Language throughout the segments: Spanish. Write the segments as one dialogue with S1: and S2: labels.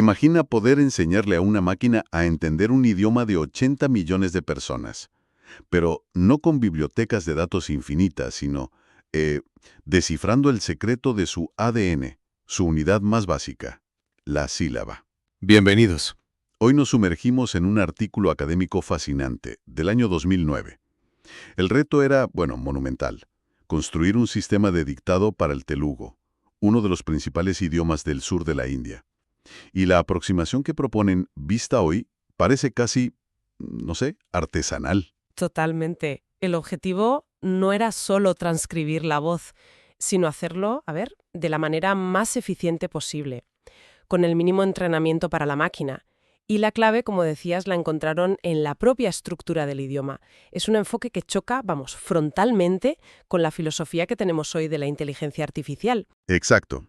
S1: Imagina poder enseñarle a una máquina a entender un idioma de 80 millones de personas, pero no con bibliotecas de datos infinitas, sino descifrando el secreto de su ADN, su unidad más básica, la sílaba.
S2: Bienvenidos.
S1: Hoy nos sumergimos en un artículo académico fascinante, del año 2009. El reto era, monumental: construir un sistema de dictado para el telugu, uno de los principales idiomas del sur de la India. Y la aproximación que proponen, vista hoy, parece casi, artesanal.
S3: Totalmente. El objetivo no era solo transcribir la voz, sino hacerlo, de la manera más eficiente posible, con el mínimo entrenamiento para la máquina. Y la clave, como decías, la encontraron en la propia estructura del idioma. Es un enfoque que choca, frontalmente con la filosofía que tenemos hoy de la inteligencia artificial.
S1: Exacto.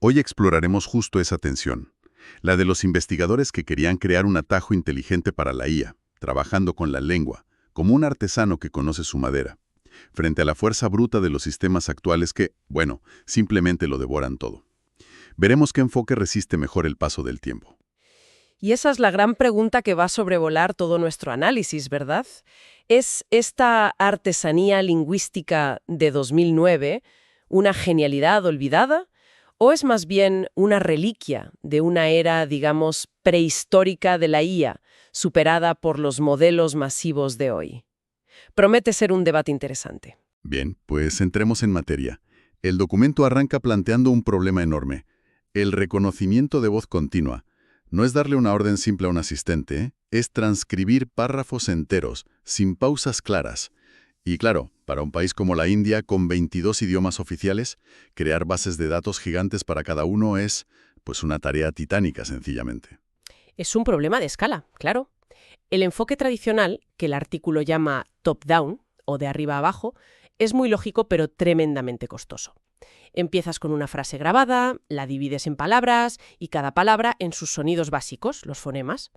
S1: Hoy exploraremos justo esa tensión, la de los investigadores que querían crear un atajo inteligente para la IA, trabajando con la lengua, como un artesano que conoce su madera, frente a la fuerza bruta de los sistemas actuales que, simplemente lo devoran todo. Veremos qué enfoque resiste mejor el paso del tiempo.
S3: Y esa es la gran pregunta que va a sobrevolar todo nuestro análisis, ¿verdad? ¿Es esta artesanía lingüística de 2009 una genialidad olvidada? ¿O es más bien una reliquia de una era, prehistórica de la IA, superada por los modelos masivos de hoy? Promete ser un debate interesante.
S1: Bien, pues entremos en materia. El documento arranca planteando un problema enorme: el reconocimiento de voz continua. No es darle una orden simple a un asistente, es transcribir párrafos enteros, sin pausas claras. Y claro, para un país como la India, con 22 idiomas oficiales, crear bases de datos gigantes para cada uno es, una tarea titánica, sencillamente.
S3: Es un problema de escala, claro. El enfoque tradicional, que el artículo llama top-down, o de arriba a abajo, es muy lógico pero tremendamente costoso. Empiezas con una frase grabada, la divides en palabras y cada palabra en sus sonidos básicos, los fonemas.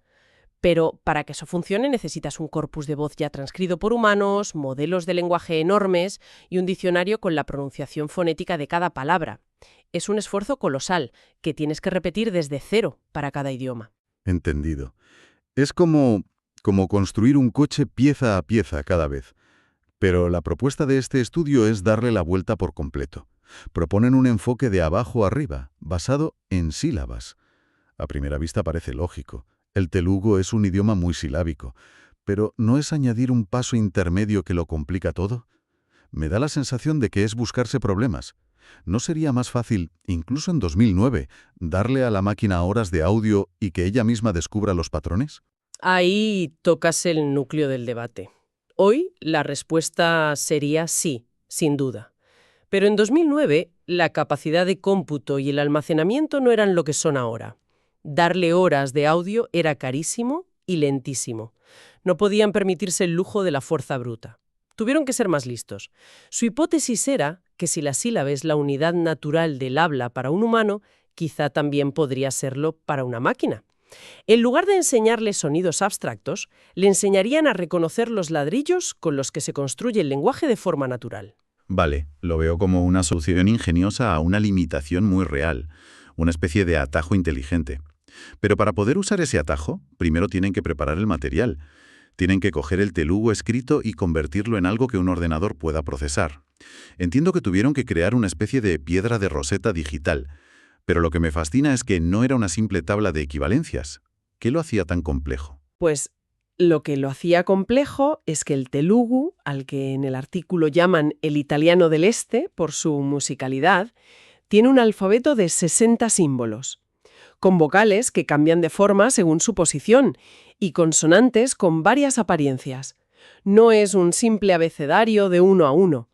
S3: Pero para que eso funcione necesitas un corpus de voz ya transcrito por humanos, modelos de lenguaje enormes y un diccionario con la pronunciación fonética de cada palabra. Es un esfuerzo colosal que tienes que repetir desde cero para cada idioma.
S1: Entendido. Es como construir un coche pieza a pieza cada vez. Pero la propuesta de este estudio es darle la vuelta por completo. Proponen un enfoque de abajo arriba, basado en sílabas. A primera vista parece lógico. El telugu es un idioma muy silábico, pero ¿no es añadir un paso intermedio que lo complica todo? Me da la sensación de que es buscarse problemas. ¿No sería más fácil, incluso en 2009, darle a la máquina horas de audio y que ella misma descubra los patrones?
S3: Ahí tocas el núcleo del debate. Hoy la respuesta sería sí, sin duda. Pero en 2009 la capacidad de cómputo y el almacenamiento no eran lo que son ahora. Darle horas de audio era carísimo y lentísimo. No podían permitirse el lujo de la fuerza bruta. Tuvieron que ser más listos. Su hipótesis era que si la sílaba es la unidad natural del habla para un humano, quizá también podría serlo para una máquina. En lugar de enseñarle sonidos abstractos, le enseñarían a reconocer los ladrillos con los que se construye el lenguaje de forma natural.
S2: Vale, lo veo como una solución ingeniosa a una limitación muy real, una especie de atajo inteligente. Pero para poder usar ese atajo, primero tienen que preparar el material. Tienen que coger el telugu escrito y convertirlo en algo que un ordenador pueda procesar. Entiendo que tuvieron que crear una especie de piedra de Rosetta digital, pero lo que me fascina es que no era una simple tabla de equivalencias. ¿Qué lo hacía tan complejo?
S3: Pues lo que lo hacía complejo es que el telugu, al que en el artículo llaman el italiano del este por su musicalidad, tiene un alfabeto de 60 símbolos, con vocales que cambian de forma según su posición y consonantes con varias apariencias. No es un simple abecedario de 1 a 1.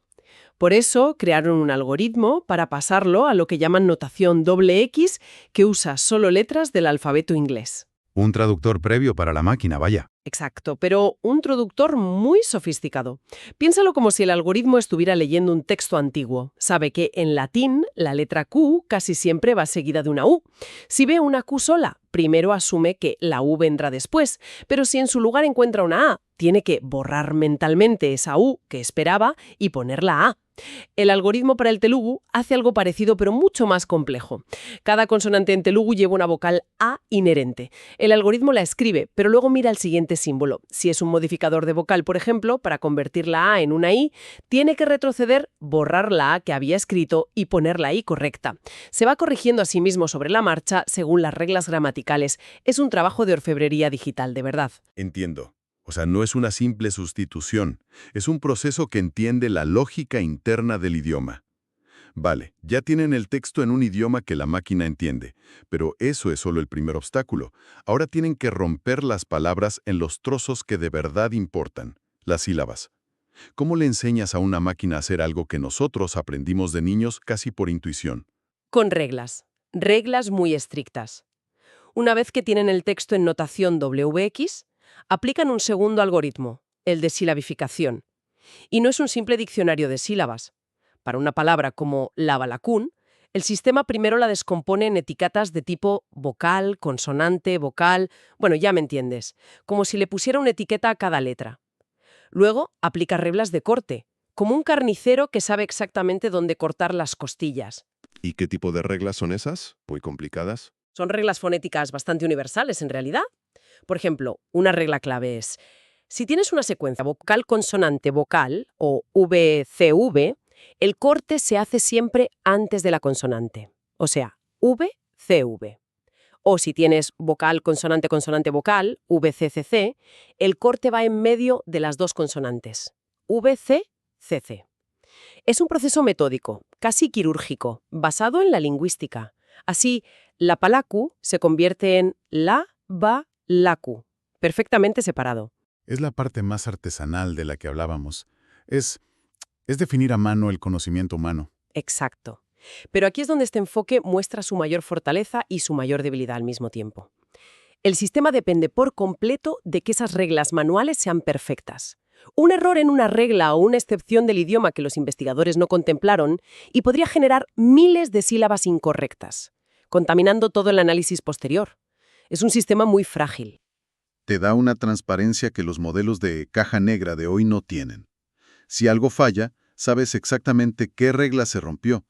S3: Por eso crearon un algoritmo para pasarlo a lo que llaman notación XX, que usa solo letras del alfabeto inglés.
S2: Un traductor previo para la máquina, vaya.
S3: Exacto, pero un traductor muy sofisticado. Piénsalo como si el algoritmo estuviera leyendo un texto antiguo. Sabe que en latín la letra Q casi siempre va seguida de una U. Si ve una Q sola, primero asume que la U vendrá después, pero si en su lugar encuentra una A, tiene que borrar mentalmente esa U que esperaba y poner la A. El algoritmo para el telugu hace algo parecido pero mucho más complejo. Cada consonante en telugu lleva una vocal A inherente. El algoritmo la escribe, pero luego mira el siguiente símbolo. Si es un modificador de vocal, por ejemplo, para convertir la A en una I, tiene que retroceder, borrar la A que había escrito y poner la I correcta. Se va corrigiendo a sí mismo sobre la marcha según las reglas gramaticales. Es un trabajo de orfebrería digital, de verdad.
S1: Entiendo. O sea, no es una simple sustitución, es un proceso que entiende la lógica interna del idioma. Vale, ya tienen el texto en un idioma que la máquina entiende, pero eso es solo el primer obstáculo. Ahora tienen que romper las palabras en los trozos que de verdad importan, las sílabas. ¿Cómo le enseñas a una máquina a hacer algo que nosotros aprendimos de niños casi por intuición?
S3: Con reglas. Reglas muy estrictas. Una vez que tienen el texto en notación WX, aplican un segundo algoritmo, el de silabificación. Y no es un simple diccionario de sílabas. Para una palabra como lavalacún, el sistema primero la descompone en etiquetas de tipo vocal, consonante, vocal, bueno, ya me entiendes, como si le pusiera una etiqueta a cada letra. Luego aplica reglas de corte, como un carnicero que sabe exactamente dónde cortar las costillas.
S4: ¿Y qué tipo de reglas son esas? ¿Muy complicadas?
S3: Son reglas fonéticas bastante universales en realidad. Por ejemplo, una regla clave es, si tienes una secuencia vocal-consonante-vocal o VCV, el corte se hace siempre antes de la consonante. O sea, VCV. O si tienes vocal-consonante-consonante-vocal, VCCC, el corte va en medio de las dos consonantes. VCCC. Es un proceso metódico, casi quirúrgico, basado en la lingüística. Así, la palacu se convierte en la, ba, lacu, perfectamente separado.
S2: Es la parte más artesanal de la que hablábamos. Es definir a mano el conocimiento humano.
S3: Exacto. Pero aquí es donde este enfoque muestra su mayor fortaleza y su mayor debilidad al mismo tiempo. El sistema depende por completo de que esas reglas manuales sean perfectas. Un error en una regla o una excepción del idioma que los investigadores no contemplaron y podría generar miles de sílabas incorrectas, contaminando todo el análisis posterior. Es un sistema muy frágil.
S1: Te da una transparencia que los modelos de caja negra de hoy no tienen. Si algo falla, sabes exactamente qué regla se rompió.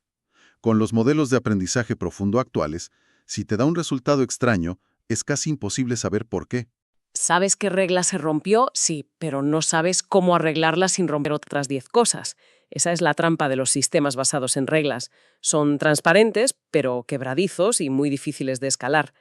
S1: Con los modelos de aprendizaje profundo actuales, si te da un resultado extraño, es casi imposible saber por qué.
S3: ¿Sabes qué regla se rompió? Sí, pero no sabes cómo arreglarla sin romper otras 10 cosas. Esa es la trampa de los sistemas basados en reglas. Son transparentes, pero quebradizos y muy difíciles de escalar.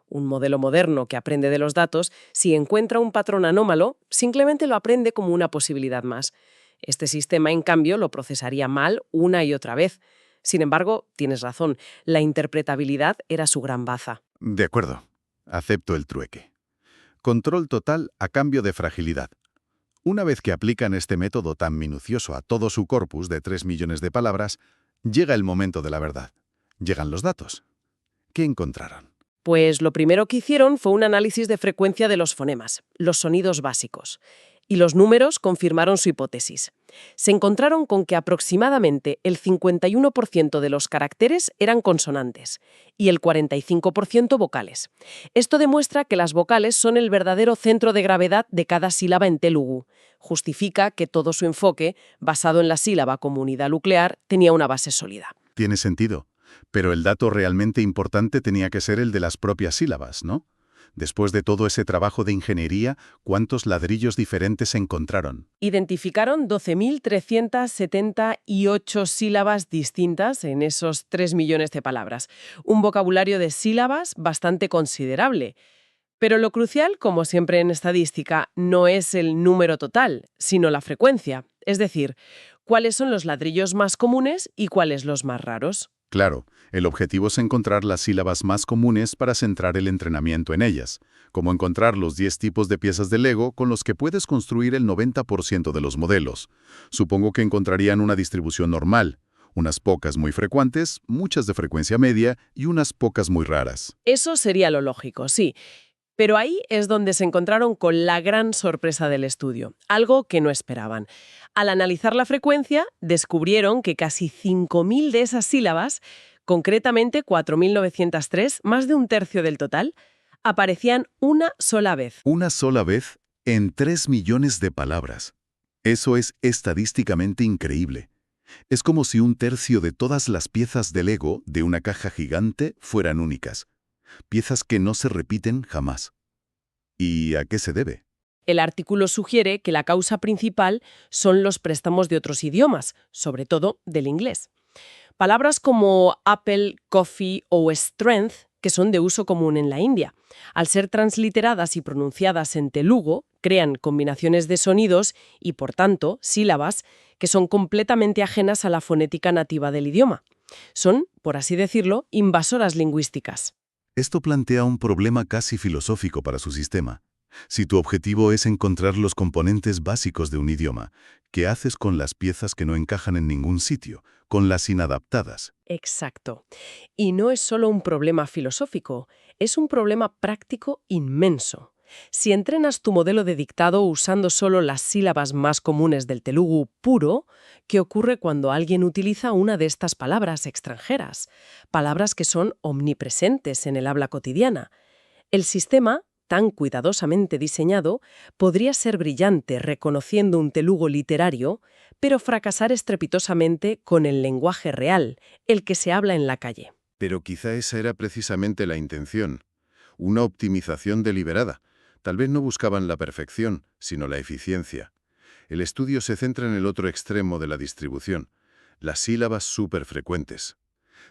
S3: Un modelo moderno que aprende de los datos, si encuentra un patrón anómalo, simplemente lo aprende como una posibilidad más. Este sistema, en cambio, lo procesaría mal una y otra vez. Sin embargo, tienes razón, la interpretabilidad era su gran baza.
S1: De acuerdo, acepto el trueque. Control total a cambio de fragilidad. Una vez que aplican este método tan minucioso a todo su corpus de 3 millones de palabras, llega el momento de la verdad. Llegan los datos. ¿Qué encontraron?
S3: Pues lo primero que hicieron fue un análisis de frecuencia de los fonemas, los sonidos básicos. Y los números confirmaron su hipótesis. Se encontraron con que aproximadamente el 51% de los caracteres eran consonantes y el 45% vocales. Esto demuestra que las vocales son el verdadero centro de gravedad de cada sílaba en telugu. Justifica que todo su enfoque, basado en la sílaba como unidad nuclear, tenía una base sólida.
S1: Tiene sentido, pero el dato realmente importante tenía que ser el de las propias sílabas, ¿no? Después de todo ese trabajo de ingeniería, ¿cuántos ladrillos diferentes se encontraron?
S3: Identificaron 12.378 sílabas distintas en esos 3 millones de palabras. Un vocabulario de sílabas bastante considerable. Pero lo crucial, como siempre en estadística, no es el número total, sino la frecuencia. Es decir, cuáles son los ladrillos más comunes y cuáles los más raros.
S1: Claro, el objetivo es encontrar las sílabas más comunes para centrar el entrenamiento en ellas, como encontrar los 10 tipos de piezas de Lego con los que puedes construir el 90% de los modelos. Supongo que encontrarían una distribución normal, unas pocas muy frecuentes, muchas de frecuencia media y unas pocas muy raras.
S3: Eso sería lo lógico, sí. Pero ahí es donde se encontraron con la gran sorpresa del estudio, algo que no esperaban. Al analizar la frecuencia, descubrieron que casi 5.000 de esas sílabas, concretamente 4.903, más de un tercio del total, Aparecían una sola vez.
S1: Una sola vez en 3 millones de palabras. Eso es estadísticamente increíble. Es como si un tercio de todas las piezas de Lego de una caja gigante fueran únicas. Piezas que no se repiten jamás. ¿Y a qué se debe?
S3: El artículo sugiere que la causa principal son los préstamos de otros idiomas, sobre todo del inglés. Palabras como Apple, Coffee o Strength, que son de uso común en la India, al ser transliteradas y pronunciadas en telugu, crean combinaciones de sonidos y, por tanto, sílabas que son completamente ajenas a la fonética nativa del idioma. Son, por así decirlo, invasoras lingüísticas.
S1: Esto plantea un problema casi filosófico para su sistema. Si tu objetivo es encontrar los componentes básicos de un idioma, ¿qué haces con las piezas que no encajan en ningún sitio, con las inadaptadas?
S3: Exacto. Y no es solo un problema filosófico, es un problema práctico inmenso. Si entrenas tu modelo de dictado usando solo las sílabas más comunes del telugu puro, ¿qué ocurre cuando alguien utiliza una de estas palabras extranjeras? Palabras que son omnipresentes en el habla cotidiana. El sistema, tan cuidadosamente diseñado, podría ser brillante reconociendo un telugu literario, pero fracasar estrepitosamente con el lenguaje real, el que se habla en la calle.
S4: Pero quizá esa era precisamente la intención. Una optimización deliberada. Tal vez no buscaban la perfección, sino la eficiencia. El estudio se centra en el otro extremo de la distribución, las sílabas superfrecuentes.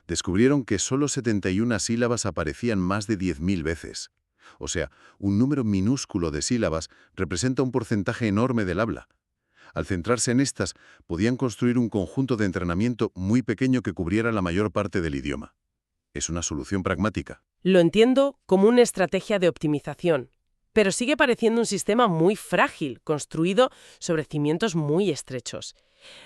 S4: Descubrieron que solo 71 sílabas aparecían más de 10.000 veces. O sea, un número minúsculo de sílabas representa un porcentaje enorme del habla. Al centrarse en estas, podían construir un conjunto de entrenamiento muy pequeño que cubriera la mayor parte del idioma. Es una solución pragmática.
S3: Lo entiendo como una estrategia de optimización, pero sigue pareciendo un sistema muy frágil, construido sobre cimientos muy estrechos.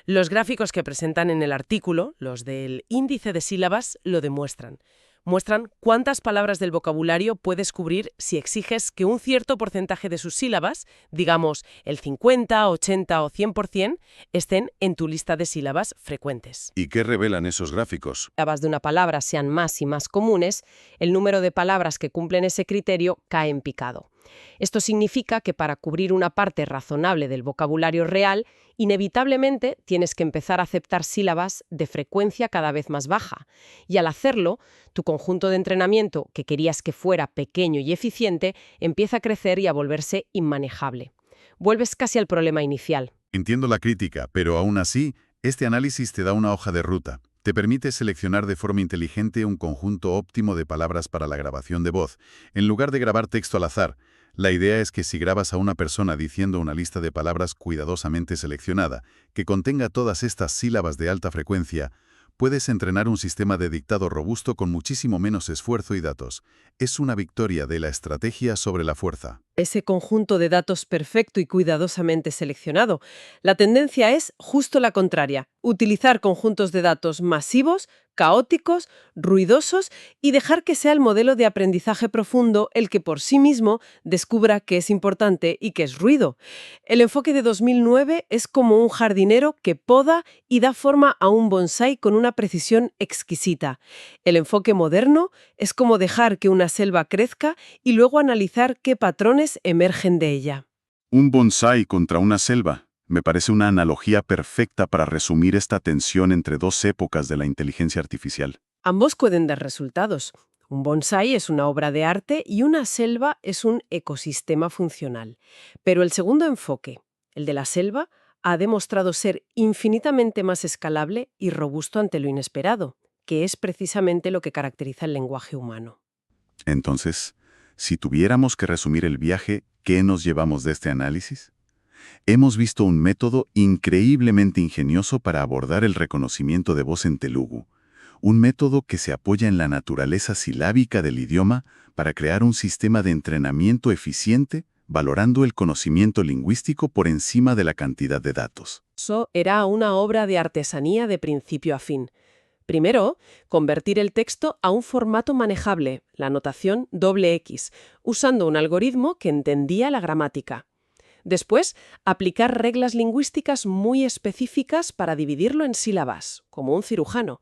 S3: Los gráficos que presentan en el artículo, los del índice de sílabas, lo demuestran. Muestran cuántas palabras del vocabulario puedes cubrir si exiges que un cierto porcentaje de sus sílabas, digamos el 50, 80 o 100%, estén en tu lista de sílabas frecuentes.
S4: ¿Y qué revelan esos gráficos?
S3: Sílabas de una palabra sean más y más comunes, el número de palabras que cumplen ese criterio cae en picado. Esto significa que para cubrir una parte razonable del vocabulario real, inevitablemente tienes que empezar a aceptar sílabas de frecuencia cada vez más baja. Y al hacerlo, tu conjunto de entrenamiento, que querías que fuera pequeño y eficiente, empieza a crecer y a volverse inmanejable. Vuelves casi al problema inicial.
S2: Entiendo la crítica, pero aún así, este análisis te da una hoja de ruta. Te permite seleccionar de forma inteligente un conjunto óptimo de palabras para la grabación de voz, en lugar de grabar texto al azar. La idea es que si grabas a una persona diciendo una lista de palabras cuidadosamente seleccionada, que contenga todas estas sílabas de alta frecuencia, puedes entrenar un sistema de dictado robusto con muchísimo menos esfuerzo y datos. Es una victoria de la estrategia sobre la fuerza.
S3: Ese conjunto de datos perfecto y cuidadosamente seleccionado. La tendencia es justo la contraria, utilizar conjuntos de datos masivos, caóticos, ruidosos y dejar que sea el modelo de aprendizaje profundo el que por sí mismo descubra qué es importante y qué es ruido. El enfoque de 2009 es como un jardinero que poda y da forma a un bonsái con una precisión exquisita. El enfoque moderno es como dejar que una selva crezca y luego analizar qué patrones emergen de ella.
S5: Un bonsái contra una selva. Me parece una analogía perfecta para resumir esta tensión entre dos épocas de la inteligencia artificial.
S3: Ambos pueden dar resultados. Un bonsái es una obra de arte y una selva es un ecosistema funcional. Pero el segundo enfoque, el de la selva, ha demostrado ser infinitamente más escalable y robusto ante lo inesperado, que es precisamente lo que caracteriza el lenguaje humano.
S5: Entonces, si tuviéramos que resumir el viaje, ¿qué nos llevamos de este análisis? Hemos visto un método increíblemente ingenioso para abordar el reconocimiento de voz en telugu, un método que se apoya en la naturaleza silábica del idioma para crear un sistema de entrenamiento eficiente, valorando el conocimiento lingüístico por encima de la cantidad de datos.
S3: Eso era una obra de artesanía de principio a fin. Primero, convertir el texto a un formato manejable, la notación XX, usando un algoritmo que entendía la gramática. Después, aplicar reglas lingüísticas muy específicas para dividirlo en sílabas, como un cirujano.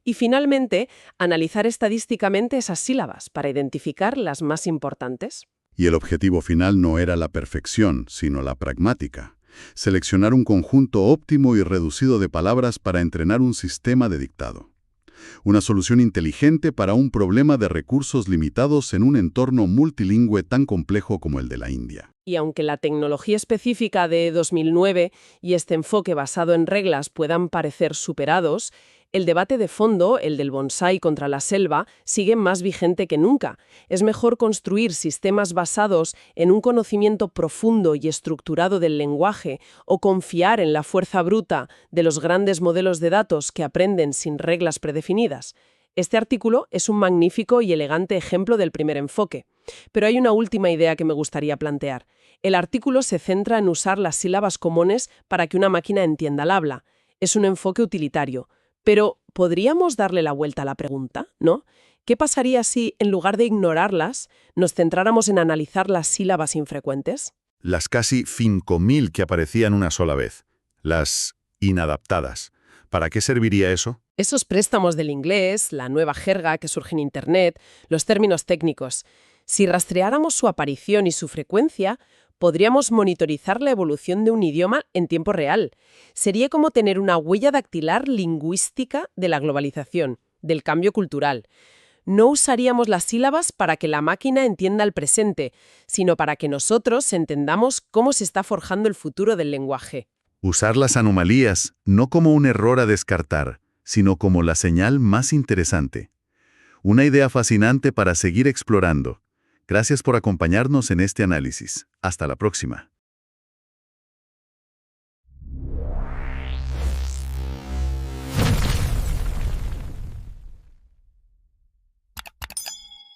S3: Y finalmente, analizar estadísticamente esas sílabas para identificar las más importantes.
S1: Y el objetivo final no era la perfección, sino la pragmática. Seleccionar un conjunto óptimo y reducido de palabras para entrenar un sistema de dictado. Una solución inteligente para un problema de recursos limitados en un entorno multilingüe tan complejo como el de la India.
S3: Y aunque la tecnología específica de 2009 y este enfoque basado en reglas puedan parecer superados, el debate de fondo, el del bonsái contra la selva, sigue más vigente que nunca. Es mejor construir sistemas basados en un conocimiento profundo y estructurado del lenguaje o confiar en la fuerza bruta de los grandes modelos de datos que aprenden sin reglas predefinidas. Este artículo es un magnífico y elegante ejemplo del primer enfoque. Pero hay una última idea que me gustaría plantear. El artículo se centra en usar las sílabas comunes para que una máquina entienda el habla. Es un enfoque utilitario. Pero ¿podríamos darle la vuelta a la pregunta, no? ¿Qué pasaría si, en lugar de ignorarlas, nos centráramos en analizar las sílabas infrecuentes?
S4: Las casi 5.000 que aparecían una sola vez. Las inadaptadas. ¿Para qué serviría eso?
S3: Esos préstamos del inglés, la nueva jerga que surge en Internet, los términos técnicos. Si rastreáramos su aparición y su frecuencia, podríamos monitorizar la evolución de un idioma en tiempo real. Sería como tener una huella dactilar lingüística de la globalización, del cambio cultural. No usaríamos las sílabas para que la máquina entienda el presente, sino para que nosotros entendamos cómo se está forjando el futuro del lenguaje.
S2: Usar las anomalías no como un error a descartar, sino como la señal más interesante. Una idea fascinante para seguir explorando. Gracias por acompañarnos en este análisis. Hasta la próxima.